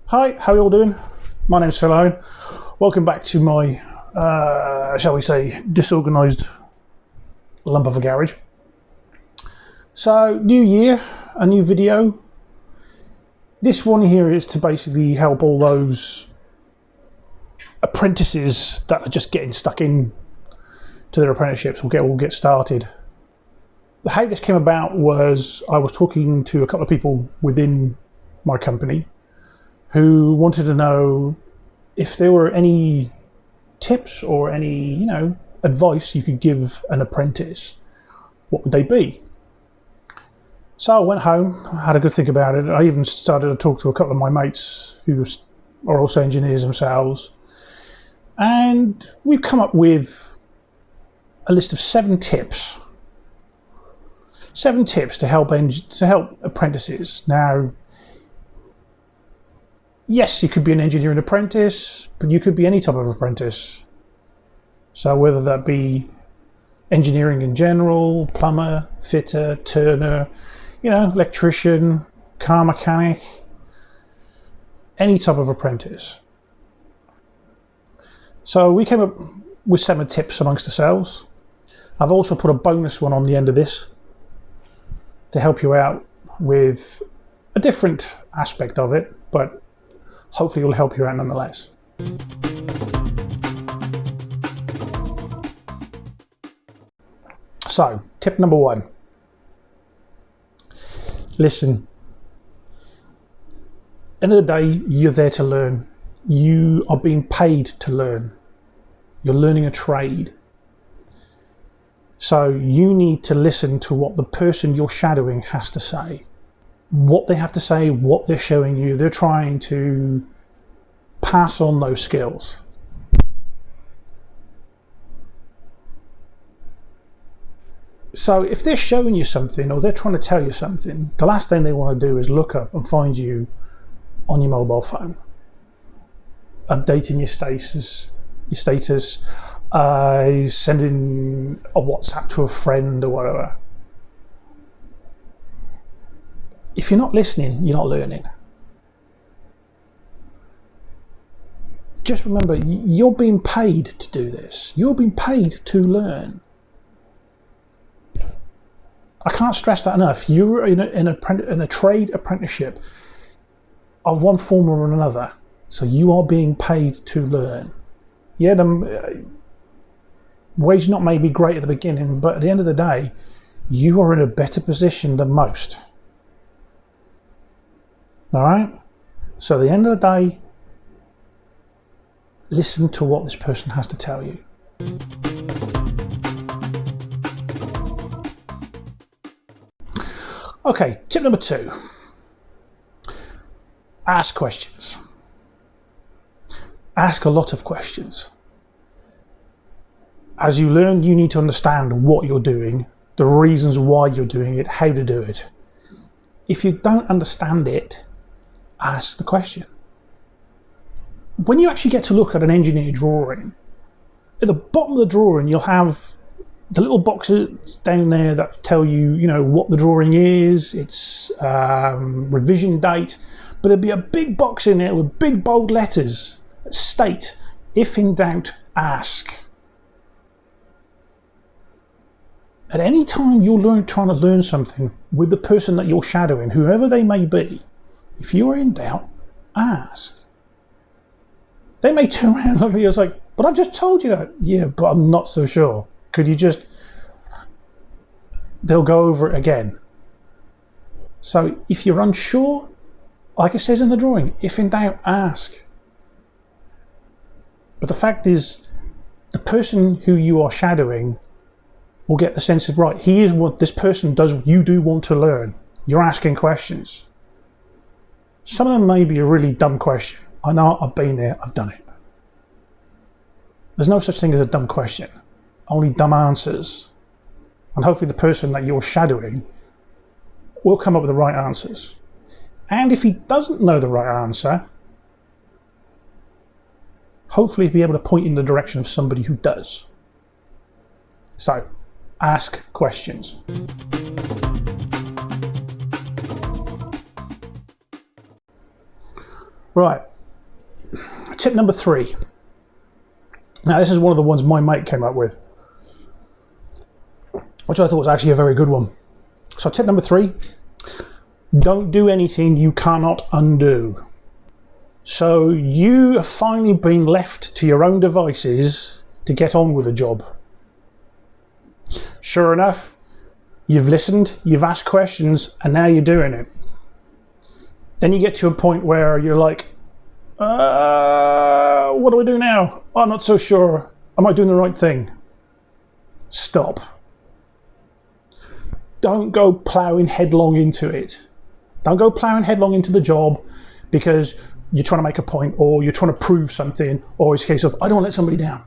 Hi, how are you all doing? My name's Ferret. Welcome back to my, shall we say, disorganised lump of a garage. So, new year, a new video. This one here is to basically help all those apprentices that are just getting stuck in to their apprenticeships will get started. How this came about was I was talking to a couple of people within my company who wanted to know if there were any tips or any, advice you could give an apprentice. What would they be? So I went home, had a good think about it. I even started to talk to a couple of my mates who are also engineers themselves. And we've come up with a list of 7 tips. 7 tips to help apprentices. Now, yes, you could be an engineering apprentice, but you could be any type of apprentice. So whether that be engineering in general, plumber, fitter, turner, electrician, car mechanic, any type of apprentice. So we came up with 7 tips amongst ourselves. I've also put a bonus one on the end of this to help you out with a different aspect of it, but hopefully it will help you out nonetheless. So, tip number 1. Listen. End of the day, you're there to learn. You are being paid to learn. You're learning a trade. So you need to listen to what the person you're shadowing has to say. What they have to say, what they're showing you. They're trying to pass on those skills. So if they're showing you something or they're trying to tell you something, the last thing they want to do is look up and find you on your mobile phone, updating your status, sending a WhatsApp to a friend or whatever. If you're not listening, you're not learning. Just remember, you're being paid to do this. You're being paid to learn. I can't stress that enough. You're in a trade apprenticeship of one form or another. So you are being paid to learn. Yeah, the wage not may be great at the beginning, but at the end of the day, you are in a better position than most. All right? So at the end of the day, listen to what this person has to tell you. Okay, tip number 2. Ask questions. Ask a lot of questions. As you learn, you need to understand what you're doing, the reasons why you're doing it, how to do it. If you don't understand it, ask the question. When you actually get to look at an engineer drawing, at the bottom of the drawing you'll have the little boxes down there that tell you, what the drawing is, its revision date, but there'll be a big box in there with big bold letters that state, if in doubt, ask. At any time you're trying to learn something with the person that you're shadowing, whoever they may be, if you are in doubt, ask. They may turn around and look at you and say, but I've just told you that. Yeah, but I'm not so sure. Could you just... They'll go over it again. So if you're unsure, like it says in the drawing, if in doubt, ask. But the fact is, the person who you are shadowing will get the sense of, right, he is what this person does, you do want to learn. You're asking questions. Some of them may be a really dumb question. I know, I've been there, I've done it. There's no such thing as a dumb question, only dumb answers. And hopefully the person that you're shadowing will come up with the right answers. And if he doesn't know the right answer, hopefully he'll be able to point in the direction of somebody who does. So, ask questions. Right. Tip number 3. Now, this is one of the ones my mate came up with, which I thought was actually a very good one. So tip number 3, don't do anything you cannot undo. So you have finally been left to your own devices to get on with the job. Sure enough, you've listened, you've asked questions, and now you're doing it. Then you get to a point where you're like, what do I do now? I'm not so sure. Am I doing the right thing? Stop. Don't go ploughing headlong into it. Don't go ploughing headlong into the job because you're trying to make a point, or you're trying to prove something, or it's a case of, I don't want to let somebody down.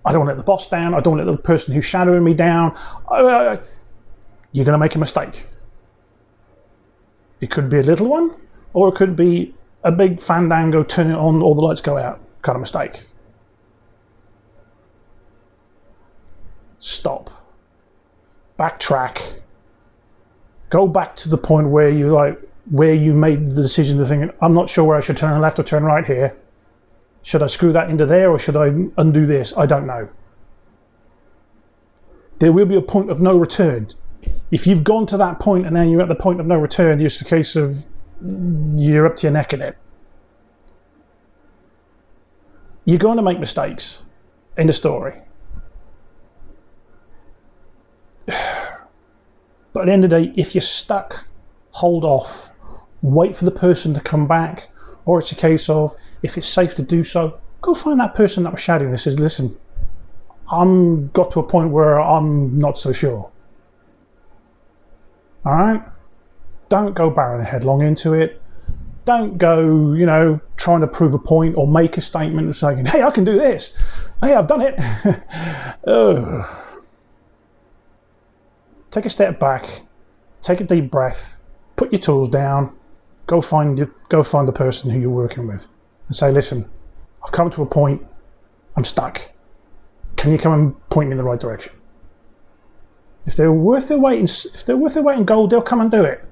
I don't want to let the boss down. I don't want to let the person who's shadowing me down. You're going to make a mistake. It could be a little one, or it could be a big fandango, turn it on, all the lights go out kind of mistake. Stop. Backtrack. Go back to the point where you made the decision to think, I'm not sure where I should turn left or turn right here. Should I screw that into there, or should I undo this? I don't know. There will be a point of no return. If you've gone to that point and now you're at the point of no return, it's a case of you're up to your neck in it. You're going to make mistakes in the story. But at the end of the day, if you're stuck, hold off. Wait for the person to come back, or it's a case of, if it's safe to do so, go find that person that was shadowing and says, listen, I'm got to a point where I'm not so sure. All right? Don't go barreling headlong into it. Don't go, trying to prove a point or make a statement and saying, hey, I can do this. Hey, I've done it. Take a step back, take a deep breath, put your tools down, go find the person who you're working with and say, listen, I've come to a point, I'm stuck. Can you come and point me in the right direction? If they're worth their weight in gold, they'll come and do it.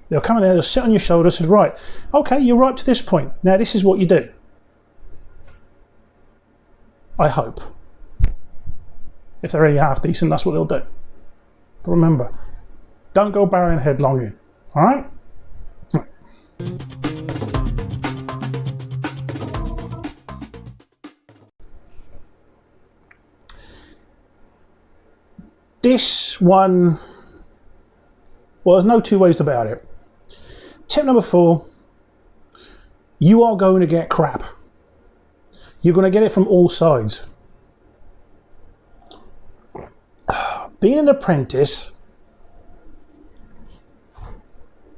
They'll come in there, they'll sit on your shoulder and say, right, okay, you're right to this point. Now this is what you do. I hope. If they're really half decent, that's what they'll do. But remember, don't go barreling headlong in. All right? This one, well, there's no two ways about it. Tip number 4, you are going to get crap. You're going to get it from all sides. Being an apprentice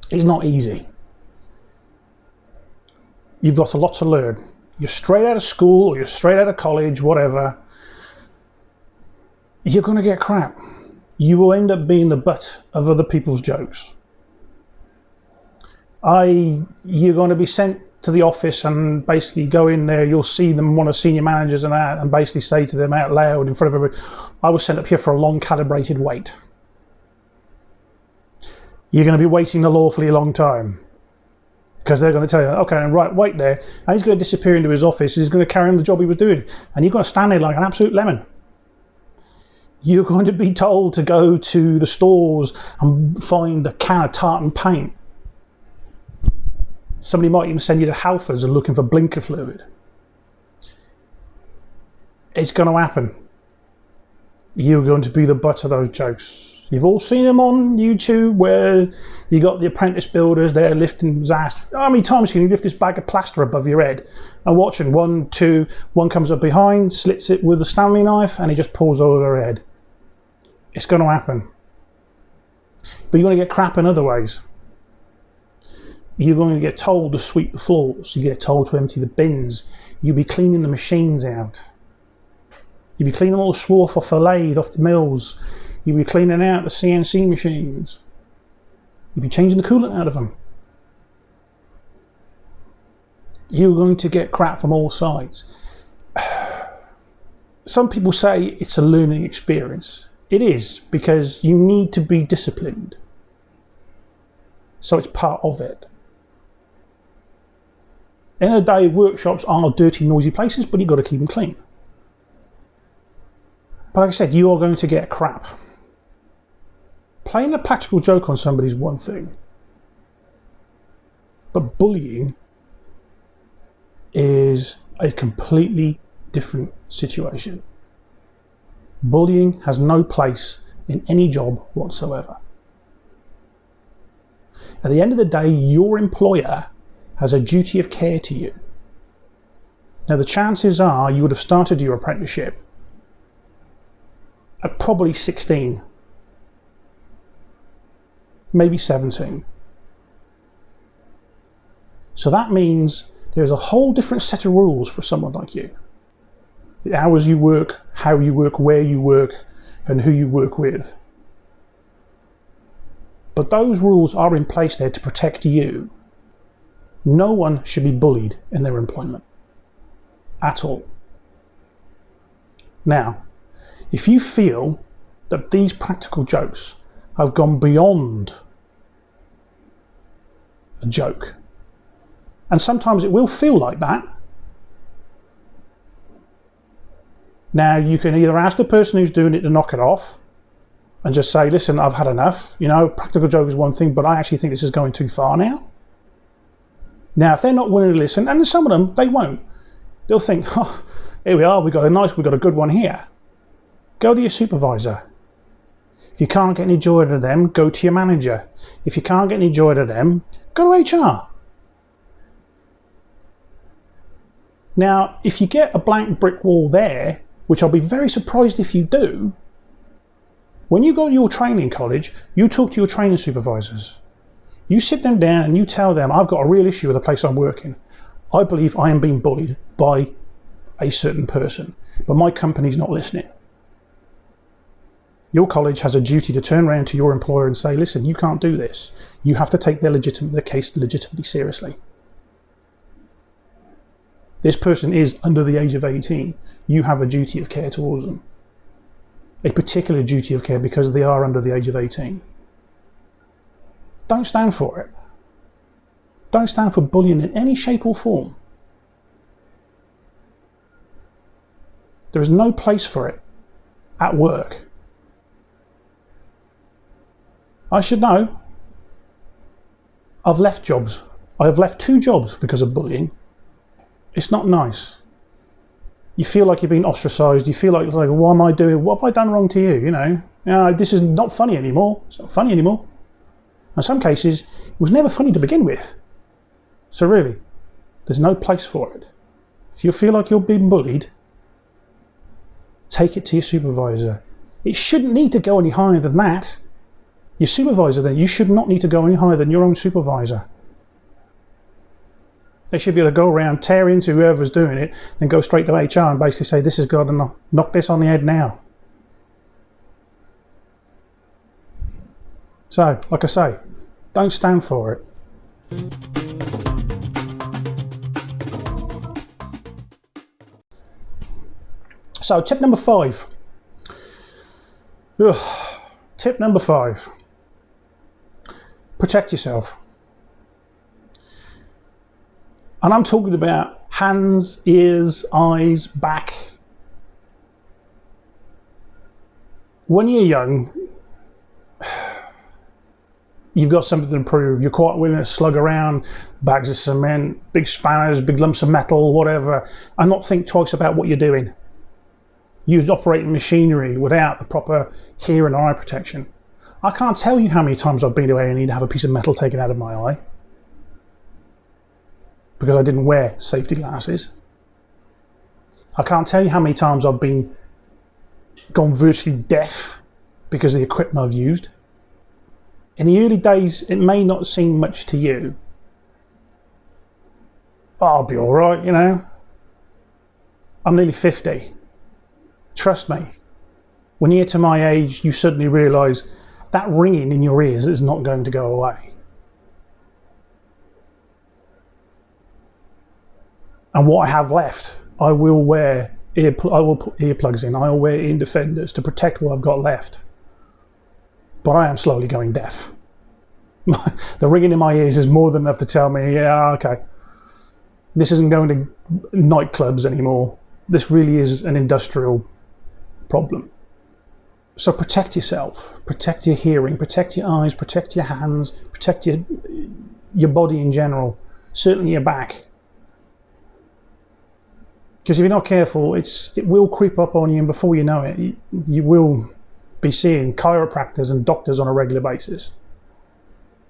is not easy. You've got a lot to learn. You're straight out of school, or you're straight out of college, whatever. You're going to get crap. You will end up being the butt of other people's jokes. You're going to be sent to the office and basically go in there, you'll see them, one of the senior managers and that, and basically say to them out loud in front of everybody, I was sent up here for a long calibrated wait. You're going to be waiting a lawfully long time. Because they're going to tell you, okay, right, wait there. And he's going to disappear into his office. He's going to carry on the job he was doing. And you're going to stand there like an absolute lemon. You're going to be told to go to the stores and find a can of tartan paint. Somebody might even send you to Halfords and looking for blinker fluid. It's going to happen. You're going to be the butt of those jokes. You've all seen them on YouTube where you got the apprentice builders there lifting his ass. How many times can you lift this bag of plaster above your head and watching? One comes up behind, slits it with a Stanley knife, and he just pulls over their head. It's going to happen. But you're going to get crap in other ways. You're going to get told to sweep the floors. You get told to empty the bins. You'll be cleaning the machines out. You'll be cleaning all the swarf off the lathe, off the mills. You'll be cleaning out the CNC machines. You'll be changing the coolant out of them. You're going to get crap from all sides. Some people say it's a learning experience. It is, because you need to be disciplined. So it's part of it. End of the day, workshops are dirty, noisy places, but you've got to keep them clean. But like I said, you are going to get crap. Playing a practical joke on somebody is one thing, but bullying is a completely different situation. Bullying has no place in any job whatsoever. At the end of the day, your employer has a duty of care to you. Now, the chances are you would have started your apprenticeship at probably 16, maybe 17. So that means there's a whole different set of rules for someone like you. The hours you work, how you work, where you work, and who you work with. But those rules are in place there to protect you. No one should be bullied in their employment. At all. Now, if you feel that these practical jokes have gone beyond a joke, and sometimes it will feel like that, now you can either ask the person who's doing it to knock it off and just say, listen, I've had enough. You know, practical joke is one thing, but I actually think this is going too far now. Now, if they're not willing to listen, and some of them, they won't. They'll think, oh, here we are, we've got a good one here. Go to your supervisor. If you can't get any joy out of them, go to your manager. If you can't get any joy out of them, go to HR. Now, if you get a blank brick wall there, which I'll be very surprised if you do, when you go to your training college, you talk to your training supervisors. You sit them down and you tell them, I've got a real issue with the place I'm working. I believe I am being bullied by a certain person, but my company's not listening. Your college has a duty to turn around to your employer and say, listen, you can't do this. You have to take their case legitimately seriously. This person is under the age of 18. You have a duty of care towards them. A particular duty of care because they are under the age of 18. Don't stand for it. Don't stand for bullying in any shape or form. There is no place for it at work. I should know. I've left jobs. I have left 2 jobs because of bullying. It's not nice. You feel like you're being ostracised. You feel like, what am I doing? What have I done wrong to you? You know, this is not funny anymore. It's not funny anymore. In some cases, it was never funny to begin with. So really, there's no place for it. If you feel like you're being bullied, take it to your supervisor. It shouldn't need to go any higher than that. Your supervisor then, you should not need to go any higher than your own supervisor. They should be able to go around, tear into whoever's doing it, then go straight to HR and basically say, this has got to knock this on the head now. So, like I say, don't stand for it. So, tip number 5. Tip number 5. Protect yourself. And I'm talking about hands, ears, eyes, back. When you're young, you've got something to prove. You're quite willing to slug around bags of cement, big spanners, big lumps of metal, whatever, and not think twice about what you're doing. You're operating machinery without the proper hear and eye protection. I can't tell you how many times I've been to A&E to have a piece of metal taken out of my eye because I didn't wear safety glasses. I can't tell you how many times I've gone virtually deaf because of the equipment I've used. In the early days, it may not seem much to you. Oh, I'll be all right, you know. I'm nearly 50. Trust me, when you get to my age, you suddenly realise that ringing in your ears is not going to go away. And what I have left, I will put earplugs in. I will wear ear defenders to protect what I've got left. But I am slowly going deaf. The ringing in my ears is more than enough to tell me, yeah, okay. This isn't going to nightclubs anymore. This really is an industrial problem. So protect yourself, protect your hearing, protect your eyes, protect your hands, protect your body in general, certainly your back. Because if you're not careful, it will creep up on you, and before you know it, you will be seeing chiropractors and doctors on a regular basis.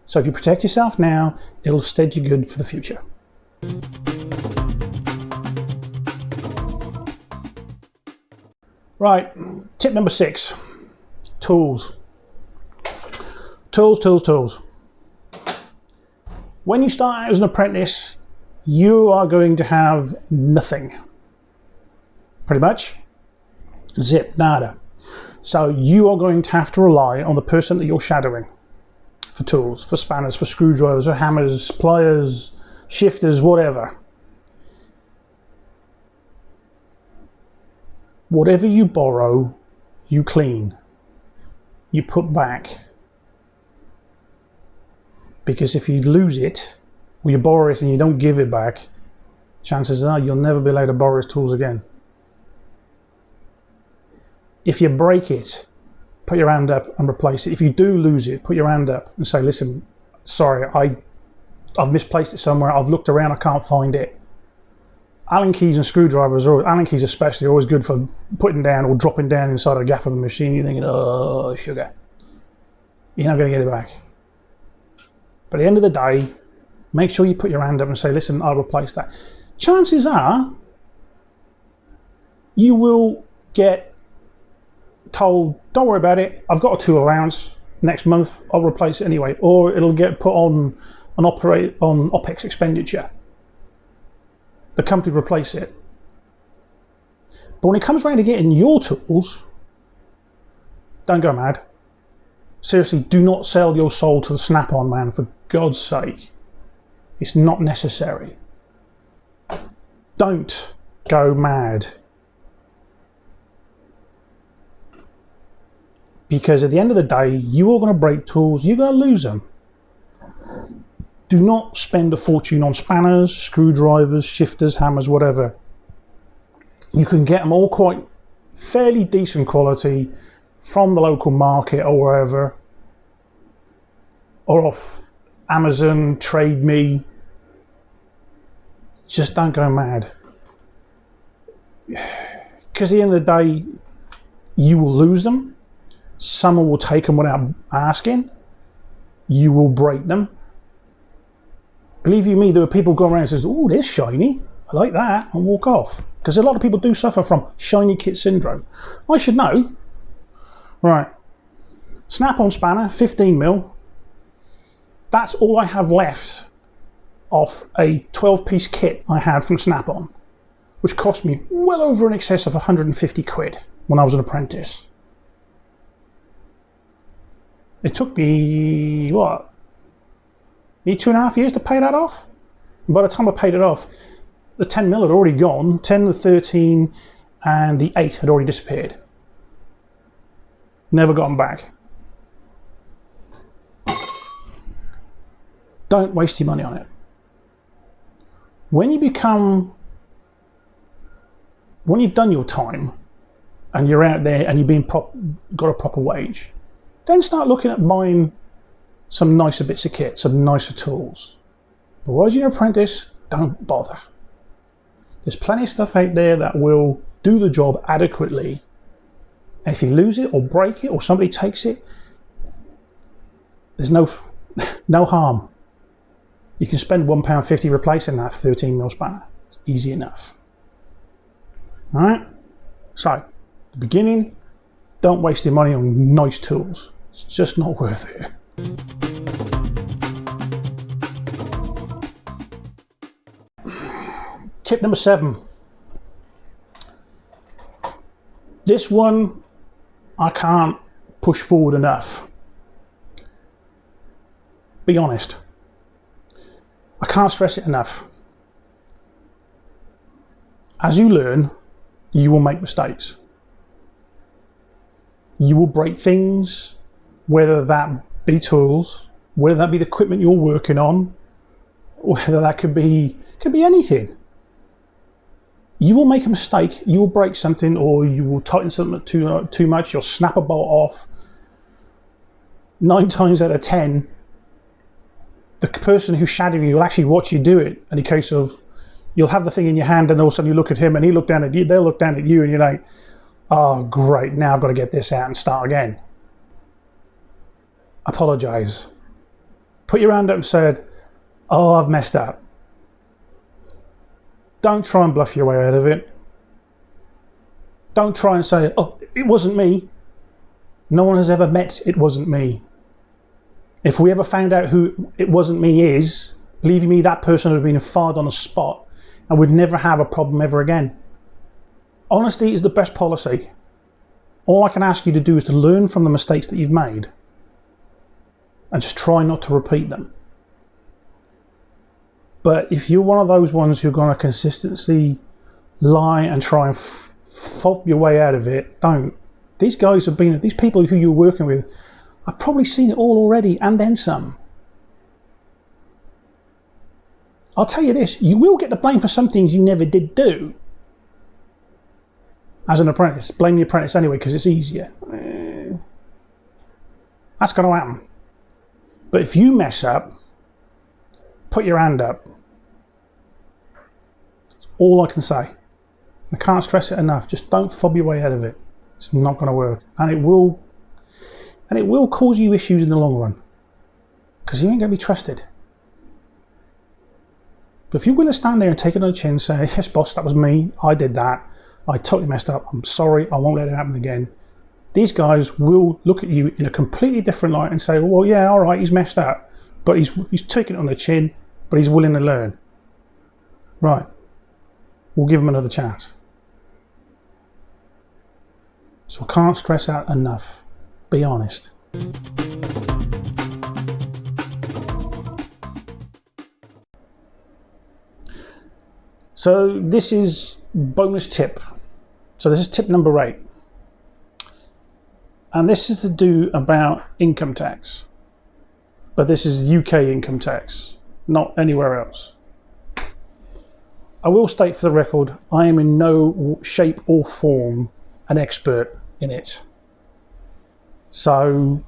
So if you protect yourself now, it'll stead you good for the future. Right, tip number 6, tools. Tools. When you start out as an apprentice, you are going to have nothing. Pretty much. Zip, nada. So you are going to have to rely on the person that you're shadowing for tools, for spanners, for screwdrivers, for hammers, pliers, shifters, whatever. Whatever you borrow, you clean, you put back. Because if you lose it, or you borrow it and you don't give it back, chances are you'll never be able to borrow his tools again. If you break it, put your hand up and replace it. If you do lose it, put your hand up and say, listen, sorry, I've misplaced it somewhere, I've looked around, I can't find it. Allen keys and screwdrivers, or Allen keys especially, are always good for putting down or dropping down inside a gaff of the machine. You're thinking, oh, sugar. You're not going to get it back. But at the end of the day, make sure you put your hand up and say, listen, I'll replace that. Chances are you will get told, don't worry about it, I've got a tool allowance next month, I'll replace it anyway. Or it'll get put on OPEX expenditure. The company will replace it. But when it comes around to getting your tools, don't go mad. Seriously, do not sell your soul to the Snap-on man, for God's sake. It's not necessary. Don't go mad. Because at the end of the day, you are going to break tools, you're going to lose them. Do not spend a fortune on spanners, screwdrivers, shifters, hammers, whatever. You can get them all quite fairly decent quality from the local market or wherever, or off Amazon, Trade Me. Just don't go mad. Because at the end of the day, you will lose them. Someone will take them without asking. You will break them. Believe you me, there are people going around and says, oh, they're shiny, I like that, and walk off. Because a lot of people do suffer from shiny kit syndrome. I should know. Right, Snap-on spanner, 15mm. That's all I have left of a 12-piece kit I had from Snap-on, which cost me well over in excess of 150 quid when I was an apprentice. It took me, what, need 2.5 years to pay that off? And by the time I paid it off, the 10mm had already gone, 10, the 13, and the 8 had already disappeared. Never got them back. Don't waste your money on it. When you've done your time, and you're out there and you've got a proper wage, then start looking at buying some nicer bits of kit, some nicer tools. But while you're an apprentice, don't bother. There's plenty of stuff out there that will do the job adequately. And if you lose it or break it or somebody takes it, there's no harm. You can spend £1.50 replacing that 13mm spanner. It's easy enough. All right? So, at the beginning, don't waste your money on nice tools. It's just not worth it. Tip number 7. This one I can't push forward enough. Be honest. I can't stress it enough. As you learn, you will make mistakes. You will break things, whether that be tools, whether that be the equipment you're working on, whether that could be anything. You will make a mistake, you will break something, or you will tighten something too much, you'll snap a bolt off. 9 times out of 10, the person who's shadowing you will actually watch you do it. In the case of, you'll have the thing in your hand and all of a sudden you look at him and he look down at you, they'll look down at you and you're like, oh great, now I've got to get this out and start again. Apologise. Put your hand up and said, oh, I've messed up. Don't try and bluff your way out of it. Don't try and say, oh, it wasn't me. No one has ever met it wasn't me. If we ever found out who it wasn't me is, believe me, that person would have been fired on the spot and would never have a problem ever again. Honesty is the best policy. All I can ask you to do is to learn from the mistakes that you've made and just try not to repeat them. But if you're one of those ones who are going to consistently lie and try and fob your way out of it, don't. These guys have been, these people who you're working with, I've probably seen it all already and then some. I'll tell you this, you will get the blame for some things you never did do. As an apprentice, blame the apprentice anyway because it's easier. That's going to happen. But if you mess up, put your hand up. That's all I can say. I can't stress it enough. Just don't fob your way out of it. It's not going to work, and it will cause you issues in the long run because you ain't going to be trusted. But if you're going to stand there and take it on the chin and say, yes boss, that was me, I did that, I totally messed up, I'm sorry, I won't let it happen again, these guys will look at you in a completely different light and say, well yeah, all right, he's messed up, but he's taking it on the chin, but he's willing to learn. Right, we'll give him another chance. So I can't stress out enough. Be honest. So this is bonus tip. So this is tip number 8. And this is to do about income tax. But this is UK income tax, not anywhere else. I will state for the record, I am in no shape or form an expert in it. So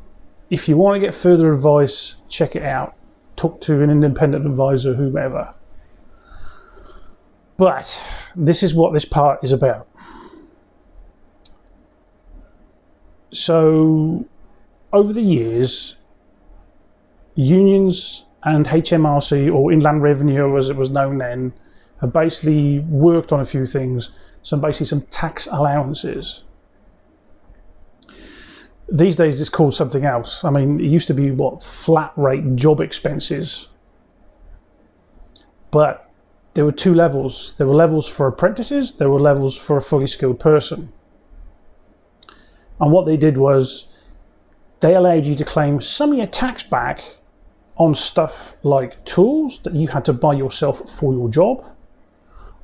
if you want to get further advice, check it out. Talk to an independent advisor, whomever. But this is what this part is about. So over the years, unions and HMRC, or Inland Revenue as it was known then, have basically worked on a few things, some tax allowances. These days it's called something else. I mean, it used to be what, flat rate job expenses. But there were 2 levels. There were levels for apprentices, there were levels for a fully skilled person. And what they did was they allowed you to claim some of your tax back on stuff like tools that you had to buy yourself for your job,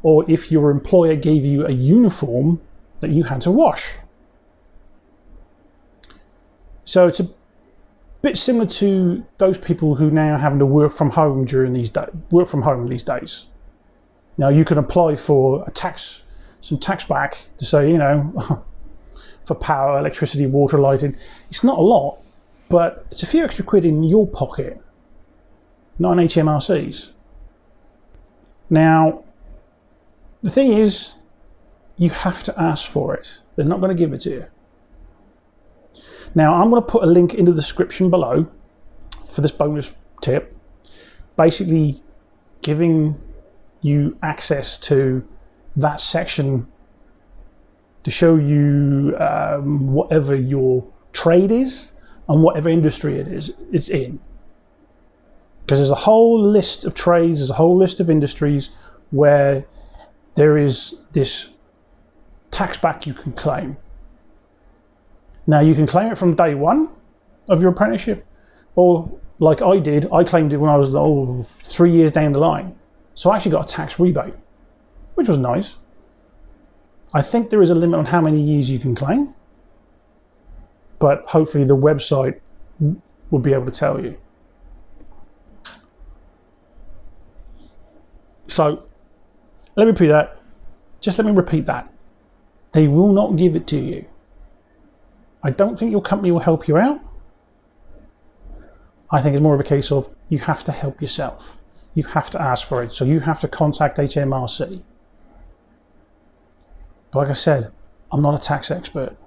or if your employer gave you a uniform that you had to wash. So it's a bit similar to those people who now are having to work from home these days. Now you can apply for some tax back to say, you know, for power, electricity, water, lighting. It's not a lot, but it's a few extra quid in your pocket, not in HMRC's. Now, the thing is, you have to ask for it. They're not going to give it to you. Now, I'm going to put a link in the description below for this bonus tip, basically giving you access to that section to show you whatever your trade is and whatever industry it's in. Because there's a whole list of trades, there's a whole list of industries where there is this tax back you can claim. Now you can claim it from day one of your apprenticeship, or like I did, I claimed it when I was 3 years down the line. So I actually got a tax rebate, which was nice. I think there is a limit on how many years you can claim, but hopefully the website will be able to tell you. So let me repeat that. Just let me repeat that. They will not give it to you. I don't think your company will help you out. I think it's more of a case of you have to help yourself. You have to ask for it. So you have to contact HMRC. But like I said, I'm not a tax expert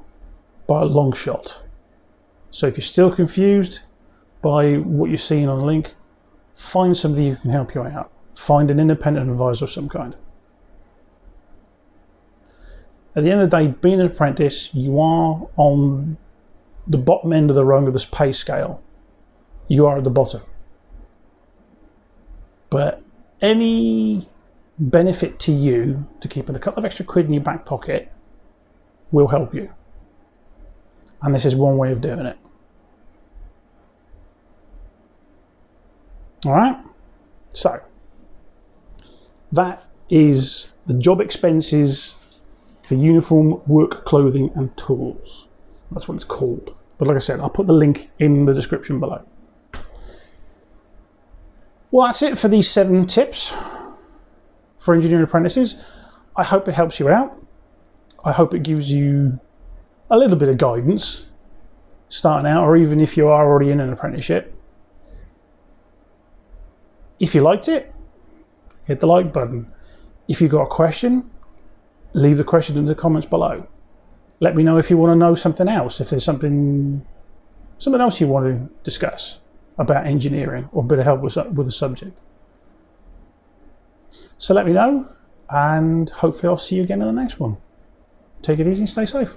by a long shot. So if you're still confused by what you're seeing on the link, find somebody who can help you out. Find an independent advisor of some kind. At the end of the day, being an apprentice, you are on the bottom end of the rung of this pay scale. You are at the bottom. But any benefit to you to keeping a couple of extra quid in your back pocket will help you. And this is one way of doing it. All right. So that is the job expenses for uniform, work clothing and tools. That's what it's called. But like I said, I'll put the link in the description below. Well, that's it for these 7 tips for engineering apprentices. I hope it helps you out. I hope it gives you a little bit of guidance starting out, or even if you are already in an apprenticeship. If you liked it, hit the like button. If you've got a question, leave the question in the comments below. Let me know if you want to know something else, if there's something else you want to discuss about engineering or a bit of help with the subject. So let me know, and hopefully I'll see you again in the next one. Take it easy and stay safe.